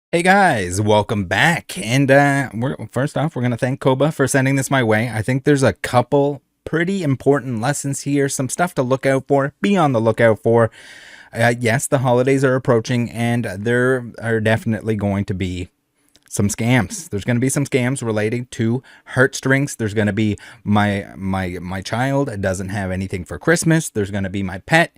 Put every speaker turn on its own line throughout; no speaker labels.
Hey guys, welcome back. And first off, we're going to thank Koba for sending this my way. I think there's a couple pretty important lessons here, some stuff to look out for, be on the lookout for. Yes, the holidays are approaching and there are definitely going to be some scams. There's going to be some scams relating to heartstrings. There's going to be my child doesn't have anything for Christmas. There's going to be my pet,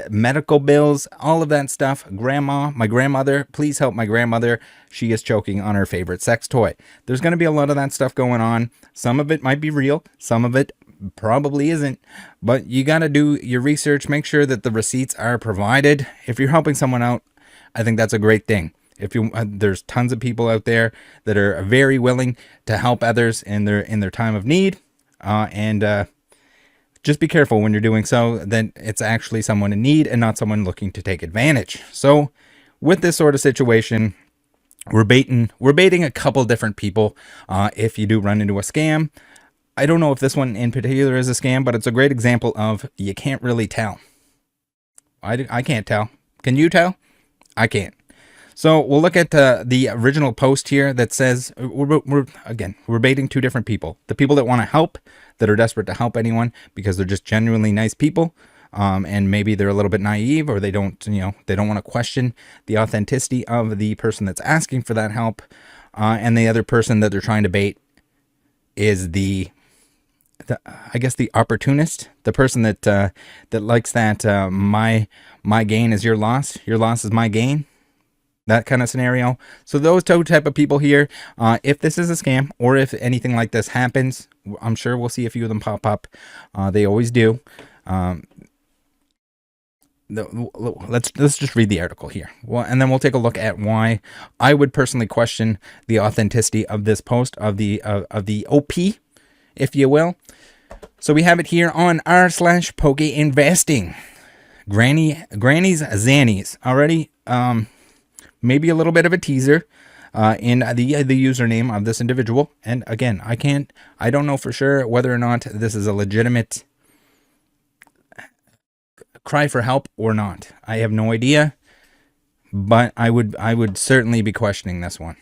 medical bills, all of that stuff. My grandmother, please help my grandmother. She is choking on her favorite sex toy. There's going to be a lot of that stuff going on. Some of it might be real. Some of it probably isn't, but you got to do your research. Make sure that the receipts are provided. If you're helping someone out, I think that's a great thing. If you there's tons of people out there that are very willing to help others in their time of need, and just be careful when you're doing so that it's actually someone in need and not someone looking to take advantage. So with this sort of situation, we're baiting a couple different people. If you do run into a scam, I don't know if this one in particular is a scam, but it's a great example of you can't really tell. I can't tell. Can you tell? I can't. So we'll look at the original post here that says we're baiting two different people. The people that want to help, that are desperate to help anyone because they're just genuinely nice people, and maybe they're a little bit naive, or they don't want to question the authenticity of the person that's asking for that help. And the other person that they're trying to bait is I guess the opportunist, the person that likes that my gain is your loss is my gain. That kind of scenario. So those two type of people here, if this is a scam or if anything like this happens, I'm sure we'll see a few of them pop up. They always do. Let's just read the article here. Well, and then we'll take a look at why I would personally question the authenticity of this post, of the OP, if you will. So we have it here on r/Poke Investing. Granny's Zannies already. Maybe a little bit of a teaser in the username of this individual. And again, I don't know for sure whether or not this is a legitimate cry for help or not. I have no idea, but I would certainly be questioning this one.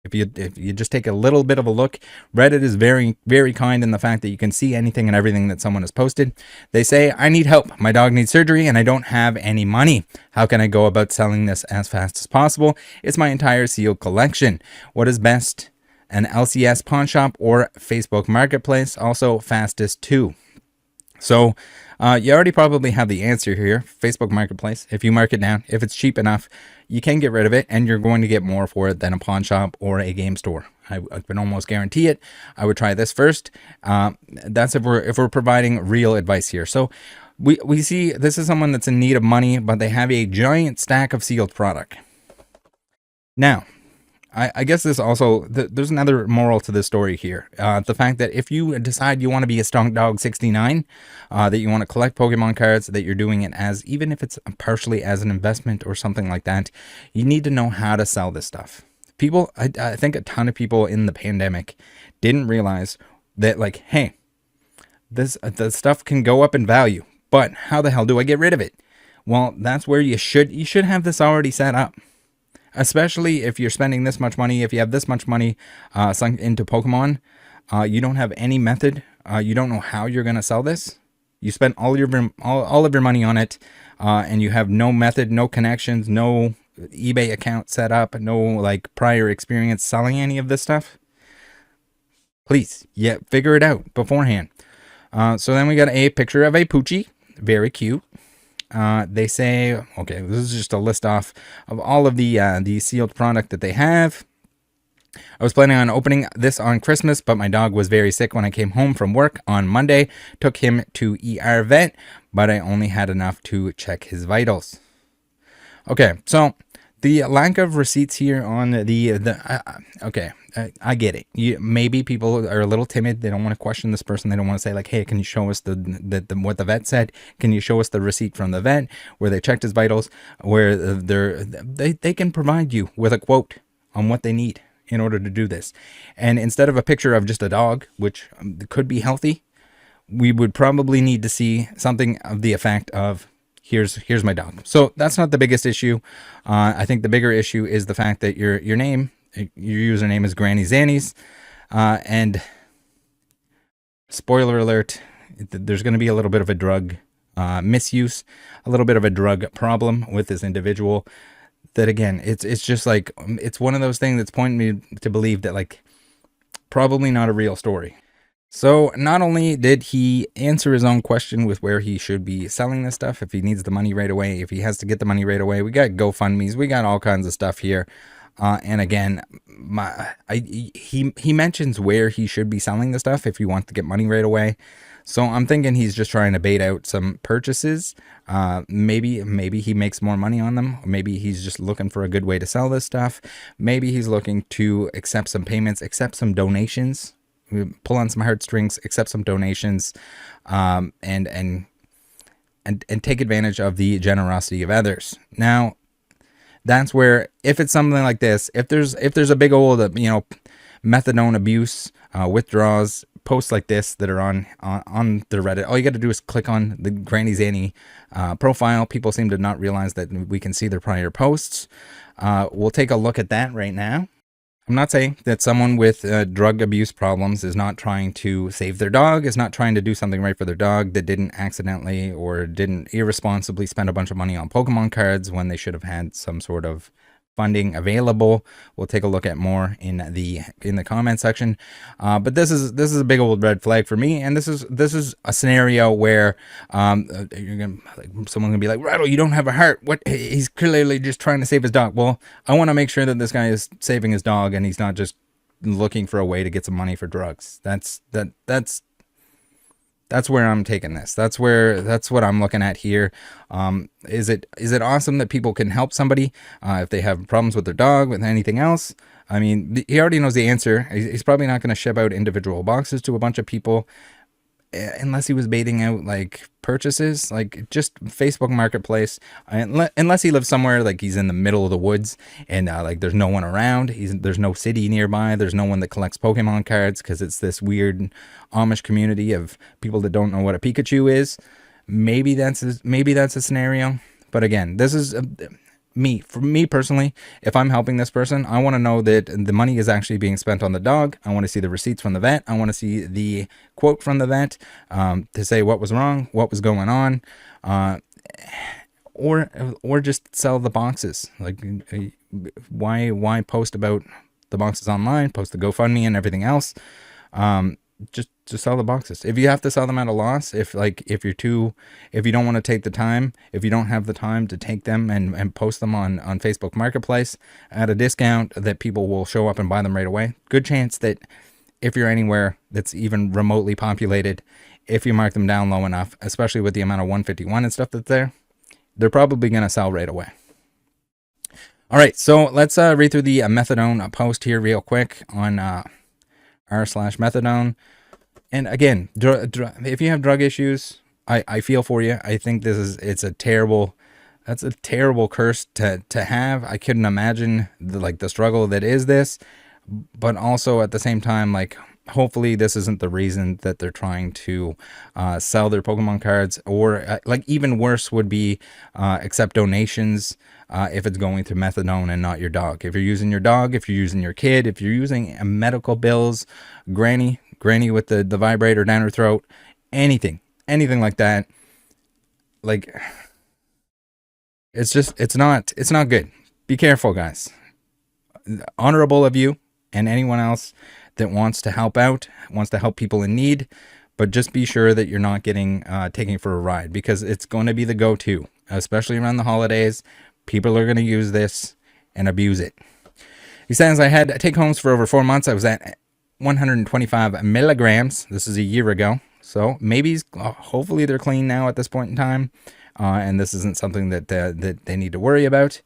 If you just take a little bit of a look, Reddit is very, very kind in the fact that you can see anything and everything that someone has posted. They say, I need help. My dog needs surgery and I don't have any money. How can I go about selling this as fast as possible? It's my entire sealed collection. What is best? An LCS pawn shop or Facebook Marketplace? Also fastest too. So you already probably have the answer here. Facebook Marketplace. If you mark it down, if it's cheap enough, you can get rid of it and you're going to get more for it than a pawn shop or a game store. I can almost guarantee it. I would try this first. That's if we're providing real advice here. So we see this is someone that's in need of money, but they have a giant stack of sealed product. Now, I guess this also, there's another moral to this story here. The fact that if you decide you want to be a Stonk Dog 69, that you want to collect Pokemon cards, that you're doing it as, even if it's partially as an investment or something like that, you need to know how to sell this stuff. People, I think a ton of people in the pandemic didn't realize that, like, hey, the stuff can go up in value, but how the hell do I get rid of it? Well, that's where you should have this already set up. Especially if you're spending this much money, if you have this much money sunk into Pokemon, you don't have any method. You don't know how you're going to sell this. You spent all of your money on it, and you have no method, no connections, no eBay account set up, no like prior experience selling any of this stuff. Please, figure it out beforehand. So then we got a picture of a Poochie, very cute. They say, okay, this is just a list off of all of the sealed product that they have. I was planning on opening this on Christmas, but my dog was very sick when I came home from work on Monday. Took him to ER vet, but I only had enough to check his vitals. Okay, so the lack of receipts here on okay, I get it. Maybe people are a little timid. They don't want to question this person. They don't want to say like, hey, can you show us what the vet said? Can you show us the receipt from the vet where they checked his vitals, where they can provide you with a quote on what they need in order to do this. And instead of a picture of just a dog, which could be healthy, we would probably need to see something of the effect of, here's my dog. So that's not the biggest issue. I think the bigger issue is the fact that your username is Granny Zannies, and spoiler alert, there's going to be a little bit of a drug misuse, a little bit of a drug problem with this individual. That again, it's just like, it's one of those things that's pointing me to believe that, like, probably not a real story. So not only did he answer his own question with where he should be selling this stuff, if he needs the money right away, if he has to get the money right away, we got GoFundMe's, we got all kinds of stuff here. And again, he mentions where he should be selling the stuff if he wants to get money right away. So I'm thinking he's just trying to bait out some purchases. Maybe he makes more money on them. Maybe he's just looking for a good way to sell this stuff. Maybe he's looking to accept some payments, accept some donations, pull on some heartstrings, accept some donations, and take advantage of the generosity of others. Now, that's where, if it's something like this, if there's a big old methadone abuse, withdrawals, posts like this that are on the Reddit, all you got to do is click on the Granny Zanny profile. People seem to not realize that we can see their prior posts. We'll take a look at that right now. I'm not saying that someone with drug abuse problems is not trying to save their dog, is not trying to do something right for their dog, that didn't accidentally or didn't irresponsibly spend a bunch of money on Pokemon cards when they should have had some sort of funding available. We'll take a look at more in the comment section. But this is a big old red flag for me, and this is a scenario where someone's gonna be like, Rattle, you don't have a heart. What? He's clearly just trying to save his dog. Well, I want to make sure that this guy is saving his dog and he's not just looking for a way to get some money for drugs. That's where I'm taking this. That's what I'm looking at here. Is it awesome that people can help somebody if they have problems with their dog, with anything else? I mean, he already knows the answer. He's probably not going to ship out individual boxes to a bunch of people, unless he was baiting out like purchases, like just Facebook Marketplace, unless he lives somewhere like he's in the middle of the woods and like there's no one around. There's no city nearby. There's no one that collects Pokemon cards, because it's this weird Amish community of people that don't know what a Pikachu is. Maybe that's a scenario. But again, this is for me personally, if I'm helping this person, I want to know that the money is actually being spent on the dog. I want to see the receipts from the vet. I want to see the quote from the vet to say what was wrong, what was going on, or just sell the boxes. Like, why post about the boxes online? Post the GoFundMe and everything else. Just sell the boxes. If you have to sell them at a loss, if you don't want to take the time, if you don't have the time to take them and post them on Facebook Marketplace at a discount that people will show up and buy them right away, good chance that if you're anywhere that's even remotely populated, if you mark them down low enough, especially with the amount of 151 and stuff that's there, they're probably going to sell right away. All right, so let's read through the methadone post here real quick on r/methadone. And again, if you have drug issues, I feel for you. I think that's a terrible curse to have. I couldn't imagine the struggle that is this, but also at the same time, like, hopefully this isn't the reason that they're trying to sell their Pokemon cards, or like even worse would be accept donations if it's going through methadone and not your dog. If you're using your dog, if you're using your kid, if you're using medical bills, granny with the vibrator down her throat, anything like that, like, it's not good. Be careful, guys. Honorable of you and anyone else that wants to help out, wants to help people in need, but just be sure that you're not getting taken for a ride, because it's going to be the go-to, especially around the holidays. People are going to use this and abuse it. He says, I had take-homes for over 4 months. I was at 125 milligrams. This is a year ago. So maybe, hopefully they're clean now at this point in time. And this isn't something that they need to worry about.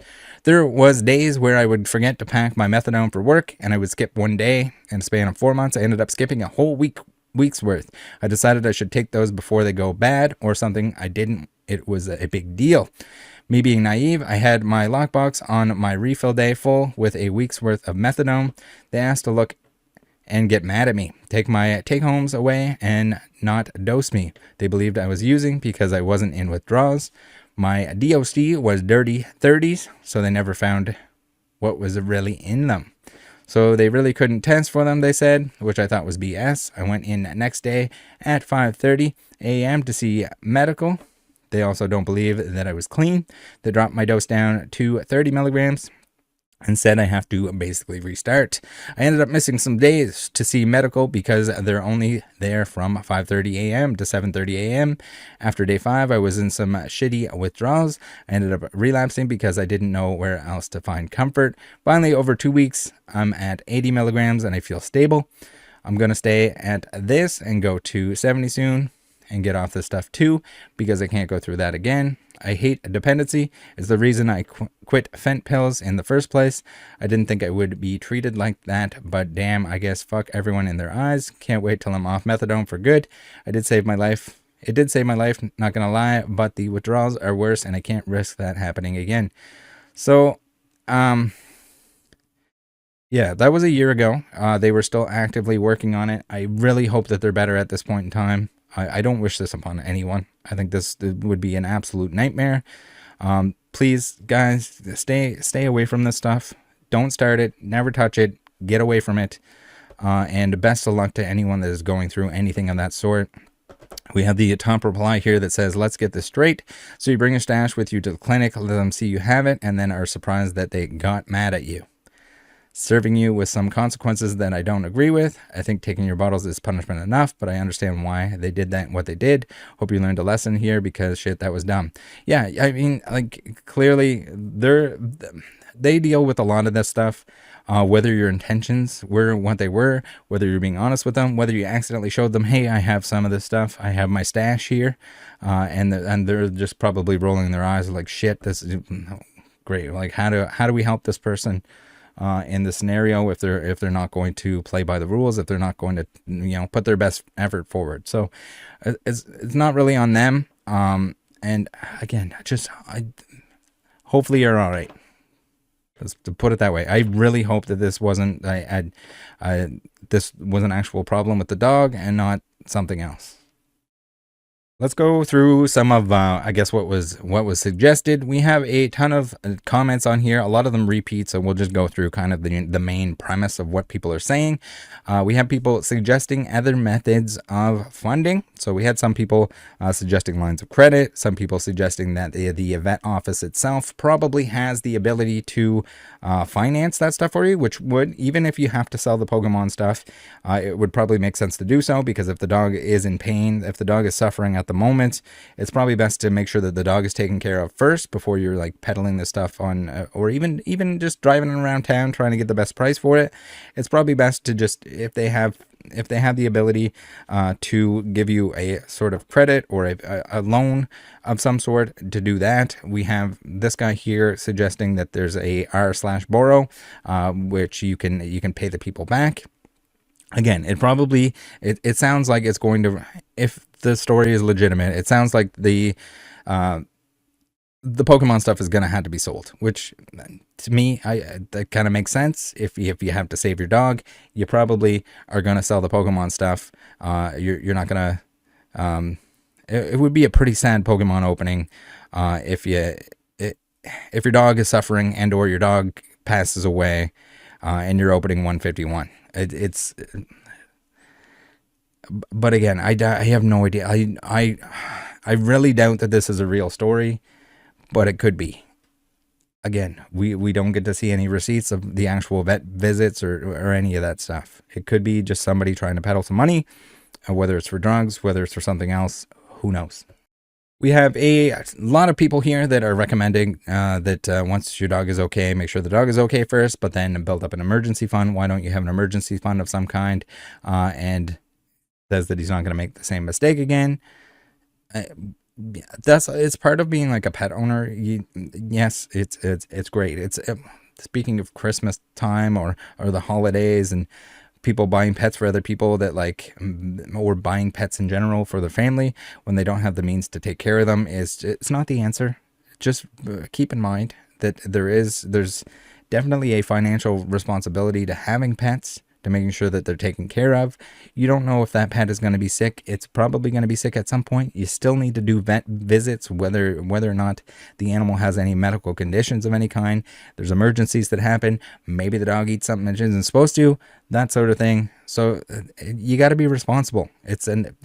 There was days where I would forget to pack my methadone for work, and I would skip one day. In a span of 4 months, I ended up skipping a whole week's worth. I decided I should take those before they go bad, or something. I didn't. It was a big deal. Me being naive, I had my lockbox on my refill day full with a week's worth of methadone. They asked to look and get mad at me, take my take-homes away and not dose me. They believed I was using because I wasn't in withdrawals. My DOC was dirty 30s, so they never found what was really in them. So they really couldn't test for them, they said, which I thought was BS. I went in next day at 5:30 a.m. to see medical. They also don't believe that I was clean. They dropped my dose down to 30 milligrams and said I have to basically restart. I ended up missing some days to see medical because they're only there from 5:30 a.m. to 7:30 a.m. After day 5, I was in some shitty withdrawals. I ended up relapsing because I didn't know where else to find comfort. Finally, over 2 weeks, I'm at 80 milligrams and I feel stable. I'm going to stay at this and go to 70 soon and get off this stuff too, because I can't go through that again. I hate dependency. It's the reason I quit fent pills in the first place. I didn't think I would be treated like that, but damn, I guess fuck everyone in their eyes. Can't wait till I'm off methadone for good. It did save my life, not gonna lie, but the withdrawals are worse and I can't risk that happening again. So, yeah, that was a year ago. They were still actively working on it. I really hope that they're better at this point in time. I don't wish this upon anyone. I think this would be an absolute nightmare. Please, guys, stay away from this stuff. Don't start it. Never touch it. Get away from it. And best of luck to anyone that is going through anything of that sort. We have the top reply here that says, let's get this straight. So you bring a stash with you to the clinic, let them see you have it, and then are surprised that they got mad at you. Serving you with some consequences that I don't agree with. I think taking your bottles is punishment enough, but I understand why they did that and what they did. Hope you learned a lesson here because shit, that was dumb. Yeah, I mean, like, clearly they deal with a lot of this stuff. Whether your intentions were what they were, whether you're being honest with them, whether you accidentally showed them, hey, I have some of this stuff, I have my stash here, and they're just probably rolling their eyes like, shit, this is great. Like, how do we help this person in this scenario if they're not going to play by the rules, if they're not going to, you know, put their best effort forward? So it's not really on them. And again, hopefully you're all right. Just to put it that way, I really hope that this wasn't this was an actual problem with the dog and not something else. Let's go through some of, I guess, what was suggested. We have a ton of comments on here, a lot of them repeat, so we'll just go through kind of the main premise of what people are saying. We have people suggesting other methods of funding. So we had some people suggesting lines of credit, some people suggesting that the vet office itself probably has the ability to finance that stuff for you, which would, even if you have to sell the Pokemon stuff, it would probably make sense to do so, because if the dog is in pain, if the dog is suffering at the moment, it's probably best to make sure that the dog is taken care of first before you're like peddling this stuff on, or even just driving around town trying to get the best price for it. It's probably best to just, if they have the ability to give you a sort of credit or a loan of some sort, to do that. We have this guy here suggesting that there's a r/borrow, which you can pay the people back. Again, it sounds like it's going to, if the story is legitimate, it sounds like the Pokemon stuff is going to have to be sold, which to me, that kind of makes sense. If you have to save your dog, you probably are going to sell the Pokemon stuff. You're not going to, it would be a pretty sad Pokemon opening if your dog is suffering and or your dog passes away and you're opening 151. But again, I have no idea. I really doubt that this is a real story, but it could be. Again, we don't get to see any receipts of the actual vet visits or any of that stuff. It could be just somebody trying to peddle some money, whether it's for drugs, whether it's for something else, who knows. We have a lot of people here that are recommending that once your dog is okay, make sure the dog is okay first, but then build up an emergency fund. Why don't you have an emergency fund of some kind? And says that he's not going to make the same mistake again. It's part of being like a pet owner. Yes, it's great. Speaking of Christmas time or the holidays and people buying pets for other people that like, or buying pets in general for their family when they don't have the means to take care of them, it's not the answer. Just keep in mind that there's definitely a financial responsibility to having pets, to making sure that they're taken care of. You don't know if that pet is going to be sick. It's probably going to be sick at some point. You still need to do vet visits, whether or not the animal has any medical conditions of any kind. There's emergencies that happen. Maybe the dog eats something it isn't supposed to, that sort of thing. So you got to be responsible.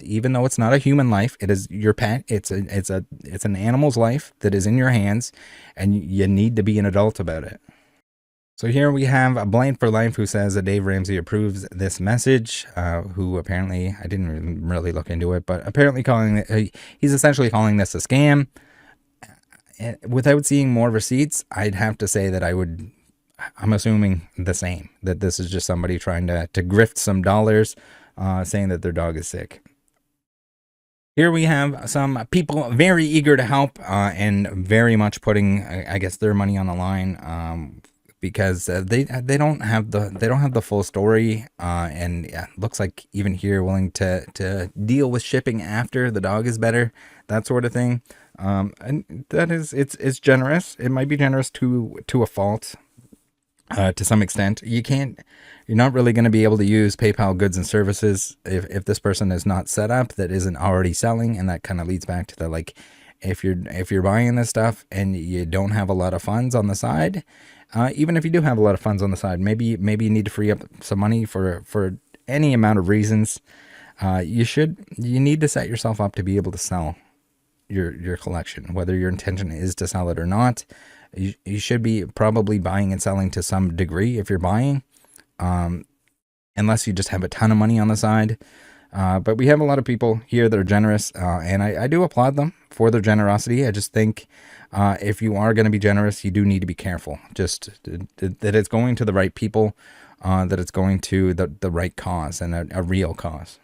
Even though it's not a human life, it is your pet. It's an animal's life that is in your hands, and you need to be an adult about it. So here we have a Blind for Life who says that Dave Ramsey approves this message, who apparently, I didn't really look into it, but apparently he's essentially calling this a scam. Without seeing more receipts, I'd have to say that I'm assuming the same, that this is just somebody trying to grift some dollars, saying that their dog is sick. Here we have some people very eager to help, and very much putting, I guess, their money on the line, because they don't have the full story, and it looks like even here willing to deal with shipping after the dog is better, that sort of thing. And that is, it's generous. It might be generous to a fault, to some extent. You're not really going to be able to use PayPal goods and services if this person is not set up, that isn't already selling, and that kind of leads back to the, like, if you're buying this stuff and you don't have a lot of funds on the side, even if you do have a lot of funds on the side, maybe you need to free up some money for any amount of reasons. You need to set yourself up to be able to sell your collection, whether your intention is to sell it or not. You should be probably buying and selling to some degree if you're buying, unless you just have a ton of money on the side. But we have a lot of people here that are generous, and I do applaud them for their generosity. I just think if you are going to be generous, you do need to be careful, just that it's going to the right people, that it's going to the right cause, and a real cause.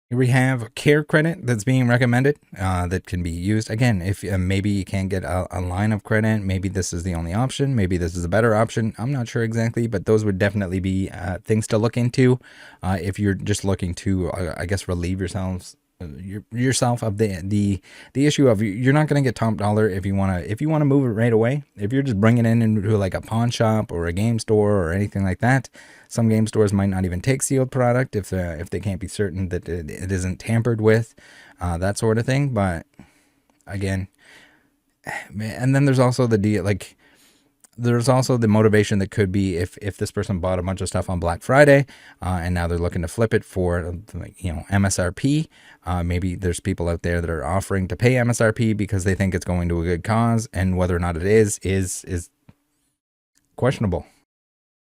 Here we have care credit that's being recommended, that can be used. Again, if maybe you can't get a line of credit, maybe this is the only option, maybe this is a better option. I'm not sure exactly, but those would definitely be things to look into if you're just looking to, I guess, relieve yourself of the issue of, you're not going to get top dollar if you want to move it right away. If you're just bringing it into like a pawn shop or a game store or anything like that. Some game stores might not even take sealed product if they can't be certain that it isn't tampered with, that sort of thing. But again, and then there's also there's also the motivation that could be if this person bought a bunch of stuff on Black Friday, and now they're looking to flip it for, MSRP. Maybe there's people out there that are offering to pay MSRP because they think it's going to a good cause, and whether or not it is questionable.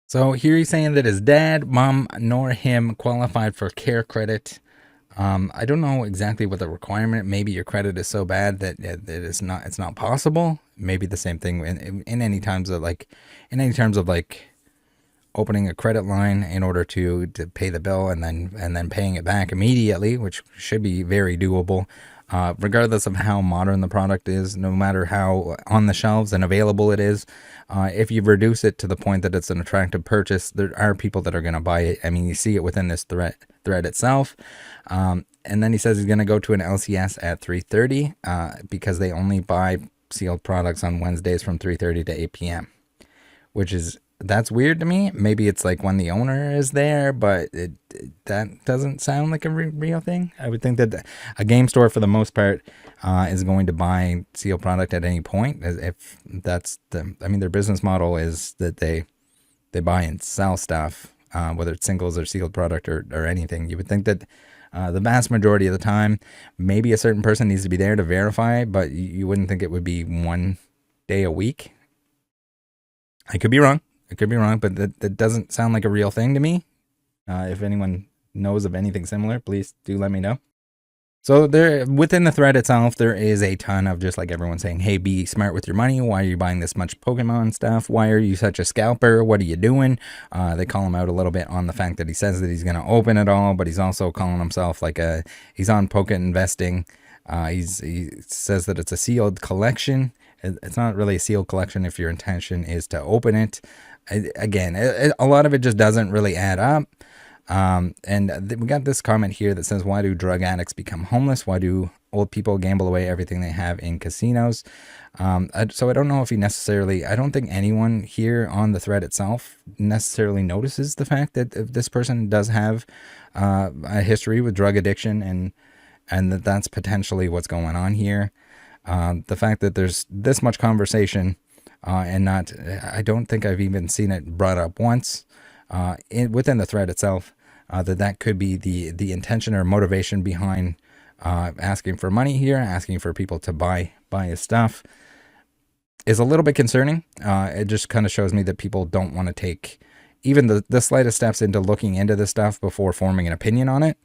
So here he's saying that his dad, mom, nor him qualified for care credit. I don't know exactly what the requirement. Maybe your credit is so bad that it's not possible. Maybe the same thing in any terms of opening a credit line in order to pay the bill and then paying it back immediately, which should be very doable. Regardless of how modern the product is, no matter how on the shelves and available it is, if you reduce it to the point that it's an attractive purchase, there are people that are going to buy it. I mean, you see it within this thread itself. And then he says he's going to go to an LCS at 3:30 because they only buy sealed products on Wednesdays from 3:30 to 8 p.m., that's weird to me. Maybe it's like when the owner is there, but that doesn't sound like a real thing. I would think that a game store, for the most part, is going to buy sealed product at any point. If that's their business model is that they buy and sell stuff, whether it's singles or sealed product or anything. You would think that the vast majority of the time, maybe a certain person needs to be there to verify, but you wouldn't think it would be one day a week. I could be wrong. But that doesn't sound like a real thing to me. If anyone knows of anything similar, please do let me know. So there, within the thread itself, there is a ton of just like everyone saying, hey, be smart with your money. Why are you buying this much Pokemon stuff? Why are you such a scalper? What are you doing? They call him out a little bit on the fact that he says that he's going to open it all, but he's also calling himself he's on Poke Investing. He says that it's a sealed collection. It's not really a sealed collection if your intention is to open it. Again, a lot of it just doesn't really add up. We got this comment here that says, why do drug addicts become homeless? Why do old people gamble away everything they have in casinos? So I don't know if I don't think anyone here on the thread itself necessarily notices the fact that if this person does have a history with drug addiction, and that's potentially what's going on here. The fact that there's this much conversation I don't think I've even seen it brought up once within the thread itself, that could be the intention or motivation behind asking for money here, asking for people to buy his stuff, is a little bit concerning. It just kind of shows me that people don't want to take even the slightest steps into looking into this stuff before forming an opinion on it.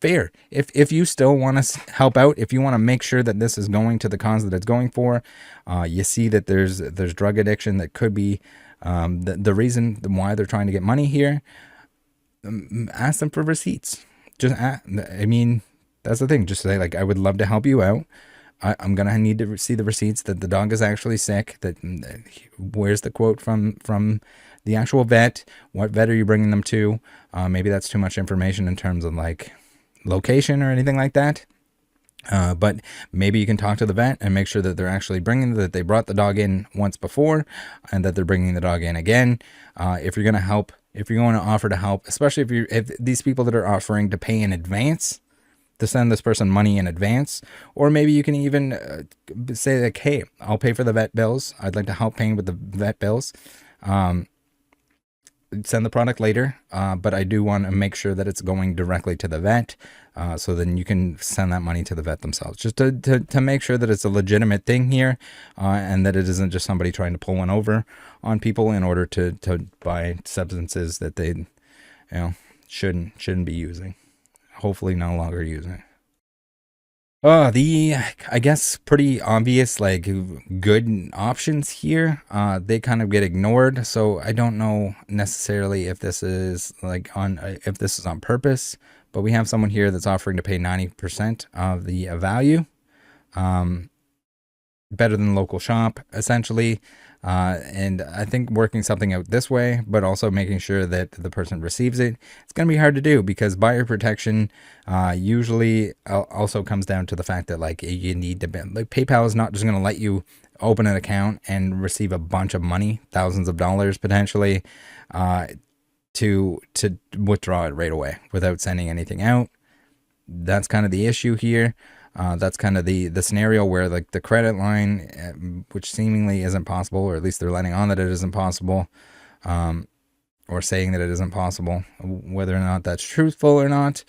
Fair. If you still want to help out, if you want to make sure that this is going to the cause that it's going for, you see that there's drug addiction that could be the reason why they're trying to get money here, ask them for receipts. I mean, that's the thing. Just say, like, I would love to help you out. I'm going to need to see the receipts that the dog is actually sick. Where's the quote from the actual vet? What vet are you bringing them to? Maybe that's too much information in terms of like location or anything like that. But maybe you can talk to the vet and make sure that they're actually that they brought the dog in once before and that they're bringing the dog in again. If you're going to help, if you're going to offer to help, especially if these people that are offering to pay in advance, to send this person money in advance, or maybe you can even say like, hey, I'll pay for the vet bills. I'd like to help paying with the vet bills. Send the product later, but I do want to make sure that it's going directly to the vet, so then you can send that money to the vet themselves, just to make sure that it's a legitimate thing here, and that it isn't just somebody trying to pull one over on people in order to buy substances that they shouldn't be using. Hopefully no longer using. I guess pretty obvious, like, good options here, they kind of get ignored. So I don't know necessarily if this is if this is on purpose, but we have someone here that's offering to pay 90% of the value, better than local shop, essentially. And I think working something out this way, but also making sure that the person receives it, it's going to be hard to do, because buyer protection usually also comes down to the fact that, like, you need to, like, PayPal is not just going to let you open an account and receive a bunch of money, thousands of dollars potentially, to withdraw it right away without sending anything out. That's kind of the issue here. That's kind of the scenario where, like, the credit line, which seemingly isn't possible, or at least they're letting on that it isn't possible, or saying that it isn't possible, whether or not that's truthful or not.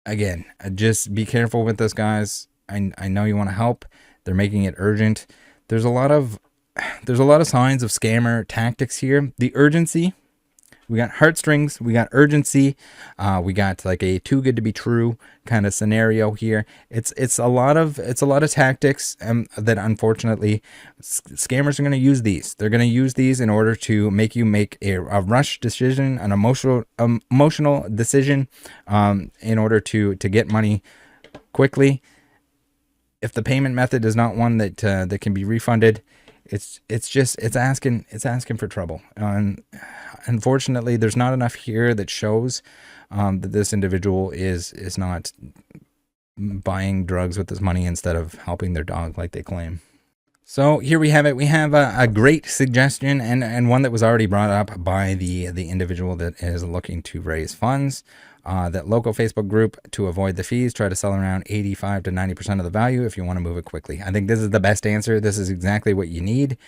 Again, just be careful with this, guys. I know you want to help. They're making it urgent. There's a lot of signs of scammer tactics here. The urgency. We got heartstrings, we got urgency, we got like a too good to be true kind of scenario here. It's a lot of tactics that unfortunately scammers are going to use these. They're going to use these in order to make you make a rush decision, an emotional decision, in order to get money quickly. If the payment method is not one that can be refunded, it's asking for trouble. And unfortunately, there's not enough here that shows that this individual is not buying drugs with this money instead of helping their dog like they claim. So here we have it. We have a great suggestion, and one that was already brought up by the individual that is looking to raise funds. That local Facebook group, to avoid the fees, try to sell around 85 to 90% of the value if you want to move it quickly. I think this is the best answer. This is exactly what you need.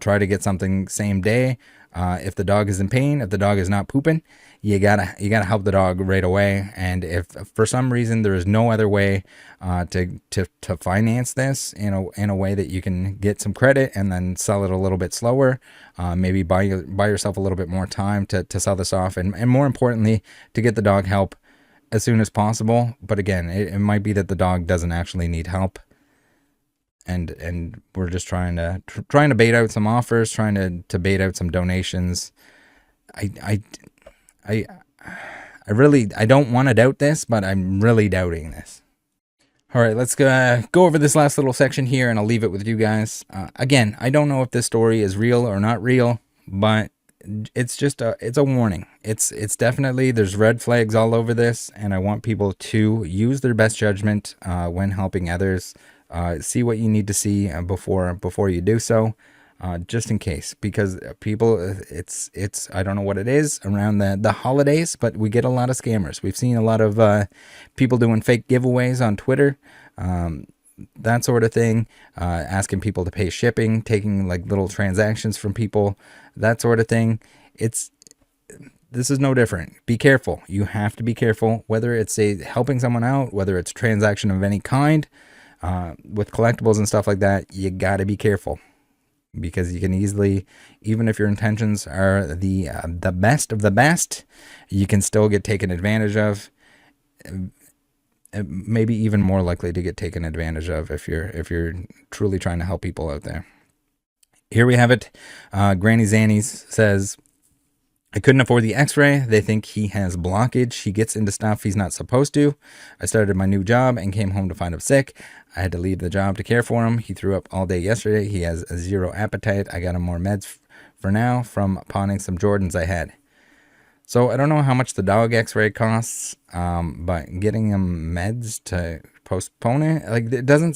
Try to get something same day. If the dog is in pain, if the dog is not pooping, you gotta help the dog right away. And if for some reason there is no other way to finance this in a way that you can get some credit and then sell it a little bit slower, maybe buy yourself a little bit more time to sell this off, and more importantly, to get the dog help as soon as possible. But again, it might be that the dog doesn't actually need help, and we're just trying to bait out some offers, trying to bait out some donations. I don't want to doubt this, but I'm really doubting this. All right, let's go over this last little section here, and I'll leave it with you guys. Again, I don't know if this story is real or not real, but it's just it's a warning. It's definitely, there's red flags all over this, and I want people to use their best judgment when helping others. See what you need to see before you do so, just in case, because people, it's I don't know what it is around the holidays, but we get a lot of scammers. We've seen a lot of people doing fake giveaways on Twitter. That sort of thing, asking people to pay shipping, taking like little transactions from people, that sort of thing. This is no different. Be careful. You have to be careful, whether it's helping someone out, whether it's a transaction of any kind, with collectibles and stuff like that. You got to be careful, because you can easily, even if your intentions are the best of the best, you can still get taken advantage of. Maybe even more likely to get taken advantage of if you're truly trying to help people out there. Here we have it. Granny Zannies says, I couldn't afford the x-ray. They think he has blockage. He gets into stuff he's not supposed to. I started my new job and came home to find him sick. I had to leave the job to care for him. He threw up all day yesterday. He has zero appetite. I got him more meds for now from pawning some Jordans I had. So I don't know how much the dog x-ray costs, but getting them meds to postpone it, like, it doesn't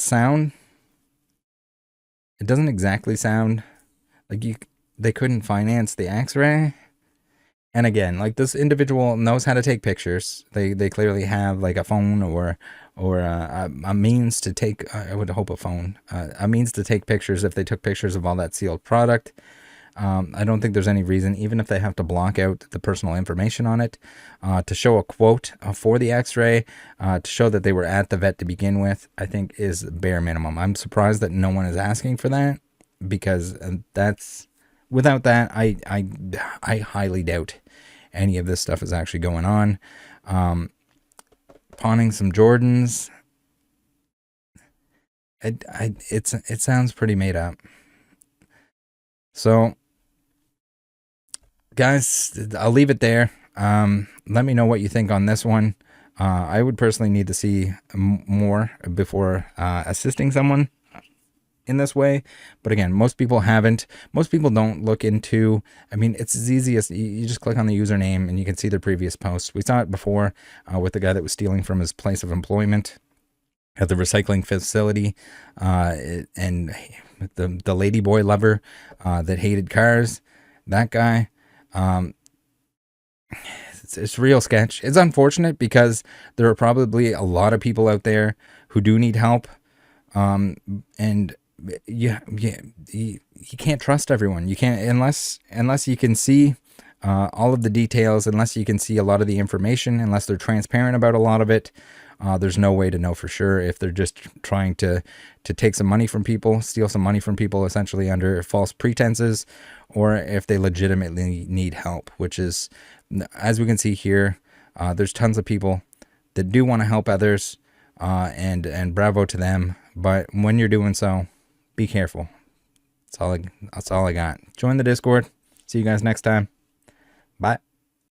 exactly sound like they couldn't finance the x-ray. And again, like, this individual knows how to take pictures. They clearly have like a phone or a means to take, I would hope a phone, a means to take pictures if they took pictures of all that sealed product. I don't think there's any reason, even if they have to block out the personal information on it, to show a quote for the x-ray, to show that they were at the vet to begin with, I think is bare minimum. I'm surprised that no one is asking for that, because without that, I highly doubt any of this stuff is actually going on. Pawning some Jordans, it sounds pretty made up. So, guys, I'll leave it there. Let me know what you think on this one. I would personally need to see more before assisting someone in this way. But again, most people haven't. Most people don't look into, I mean, it's as easy as you just click on the username and you can see their previous posts. We saw it before with the guy that was stealing from his place of employment at the recycling facility, and the lady boy lover that hated cars, that guy. It's real sketch. It's unfortunate because there are probably a lot of people out there who do need help, and you can't trust everyone. You can't, unless you can see all of the details, unless you can see a lot of the information, unless they're transparent about a lot of it. There's no way to know for sure if they're just trying to take some money from people, steal some money from people, essentially under false pretenses, or if they legitimately need help, which is, as we can see here, there's tons of people that do want to help others, and bravo to them. But when you're doing so, be careful. That's all I got. Join the Discord. See you guys next time. Bye.